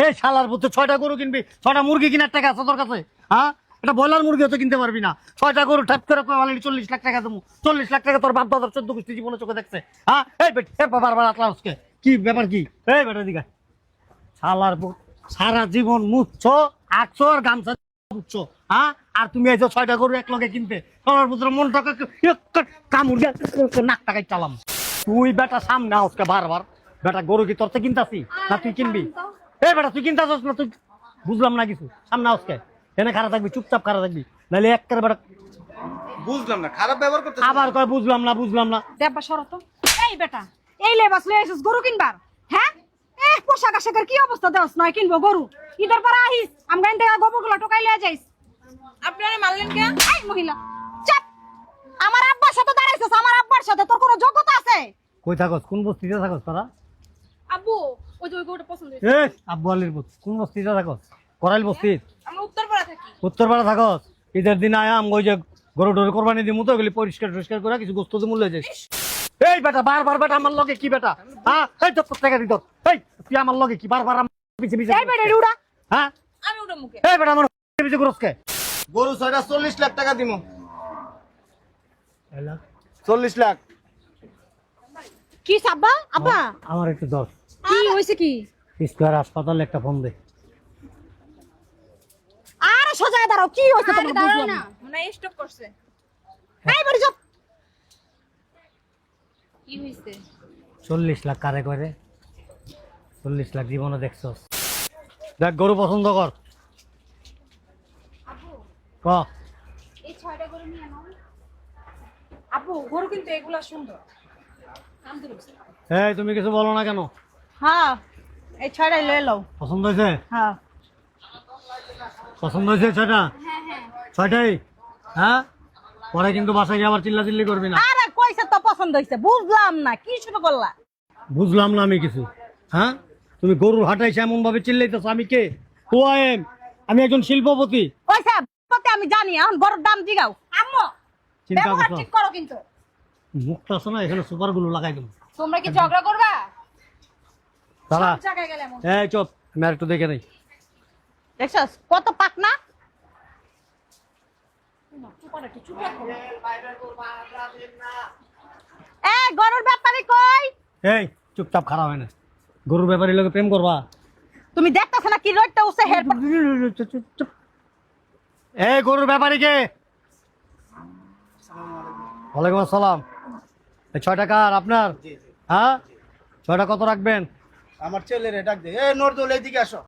এই শালার পুত্র 6টা গরু কিনবি, 6টা মুরগি কেনার টাকা আছে তোর কাছে? হ্যাঁ, এটা ব্রয়লার মুরগিও তো কিনতে পারবি না। 6টা গরু ঠাপ করে অলরেডি 40 লাখ টাকা দেবো। 40 লাখ টাকা তোর বাপ দাদার 14 গোষ্ঠী জীবনে চোখে দেখছে। হ্যাঁ, এই বারবার আতলাউসকে কি ব্যাপার কি? এই বেটা দিঘা শালার পুত, সারা জীবন মুছছো, আঁকছো আর গামছা বুঝছো। হ্যাঁ, আর তুমি এই যে 6টা গরু এক লগে কিনতে, শালার পুত্র মনটাকে কামড় নাক টাকাই চালাম। তুই বেটা সামনে আজকে বারবার বেটা গরু কি তোর থেকে কিনতাছি না তুই কিনবি? এই বেটা তুই কিনতাছিস না তুই? বুঝলাম না কিছু। সামনে আজকে এনে খারাপ থাকবি, চুপচাপ খারাপ থাকবি, নাহলে একটা বেটা বুঝলাম না, খারাপ ব্যবহার করতে আবার কয় বুঝলাম না বুঝলাম না। দেববা শরত, এই বেটা এই লেবাস লয়ে এসেছিস গরু কিনবার? হ্যাঁ, পোশাক আশাকের কি অবস্থা দেওয়াস? নয় কিনবো গরু, ঈদের পর আহিস আমগান থেকে গোবরগুলো টোকাই লিয়ে যাইস। আপনারা মারলেন কে? এই মহিলা চাপ! আমার আব্বার সাথে দাঁড়াইছিস, আমার আব্বার সাথে তোর কোনো যোগ্যতা আছে? কই থাকস? কোন বস্তিতে থাকস তোরা? আব্বু ওই যে ওই গরুটা পছন্দ হয়েছে। এ আব্বু আলীর বস্তি, কোন বস্তিতে থাকস? করাইল বস্তি? আমরা উত্তরপাড়া থাকি। উত্তরপাড়া থাকস? ঈদের দিন আয়াম ওই যে গরু টরু কোরবানি দিমু তো এগুলি পরিষ্কার টরিষ্কার করে কিছু গোস্ত দিয়ে মূল্য যাইস। এই বেটা বারবার বেটা আমার লগে কি বেটা? হ্যাঁ, এই তো টাকা দিত। এই তুই আমার লগে কি বারবার আমার পিছে পিছে? এই বেটা উড়া। হ্যাঁ, আমি উড়া মুখে। এই বেটা আমার পিছে করসকে? গরু 6টা 40 লাখ টাকা দিমু। 1 লাখ 40 লাখ। কি সাব্বা? আব্বা আমার একটু দশ কি হইছে কি? স্কয়ার হাসপাতালে একটা ফোন দে। আরে সোজা দাঁড়াও, কি হইছে তোমার? বুঝলাম না। মনে হয় স্টক করছে। এই বাড়ি যাও। কি হইছে? 40 লাখ কারে করে? 40 লাখ জীবনে দেখছস? দেখ গরু পছন্দ কর। ক এই 6টা গরু নিয়ে নাও। আব্বু গরু কিন্তু এগুলা সুন্দর। এই তুমি কিছু বলো না কেন? হ্যাঁ, এই ছয়টাই লয়ে লও। পছন্দ হয়েছে? হ্যাঁ, পছন্দ হয়েছে 6টা? হ্যাঁ হ্যাঁ। 6টাই? হ্যাঁ, পরে কিন্তু বাসায় গিয়ে আবার চিল্লাচিল্লি করবি না। আরে কইছে তো পছন্দ হইছে, বুঝলাম না কি শুরু করলা? বুঝলাম না আমি কিছু। হ্যাঁ, তুমি গরুর হাটাইছে এমন ভাবে চিল্লাইতেছো, আমি কে? Who I am? আমি একজন শিল্পপতি। কইছে পতে আমি জানি, এখন গরুর দাম জিগাও। আম্মু চিন্তা ব্যবহার করছো? ঠিক করো কিন্তু। মুখটা আছে না, এখানে সুপার গুলো লাগাই দেবো। তোমরা কি ঝগড়া করবা? দাঁড়া, সব জায়গায় গেলে এমন। এই চুপ, আমি আর একটু দেখে নেই। দেখছস কত পাক না? এ গরুর ব্যাপারী কই? এই চুপচাপ খারাপ হয় না। গরুর ব্যাপারে লোকে প্রেম করবা? তুমি দেখতেছ না কি রোডটা উসে হের? চুপ। এই গরুর ব্যাপারী কে? ওয়ালাইকুম আসসালাম। এই 6 টাকা আর আপনার? জি জি। হ্যাঁ, 6টা কত রাখবেন? আমার ছেলেরে ডাক দে। এ নরদুল এইদিকে আসো।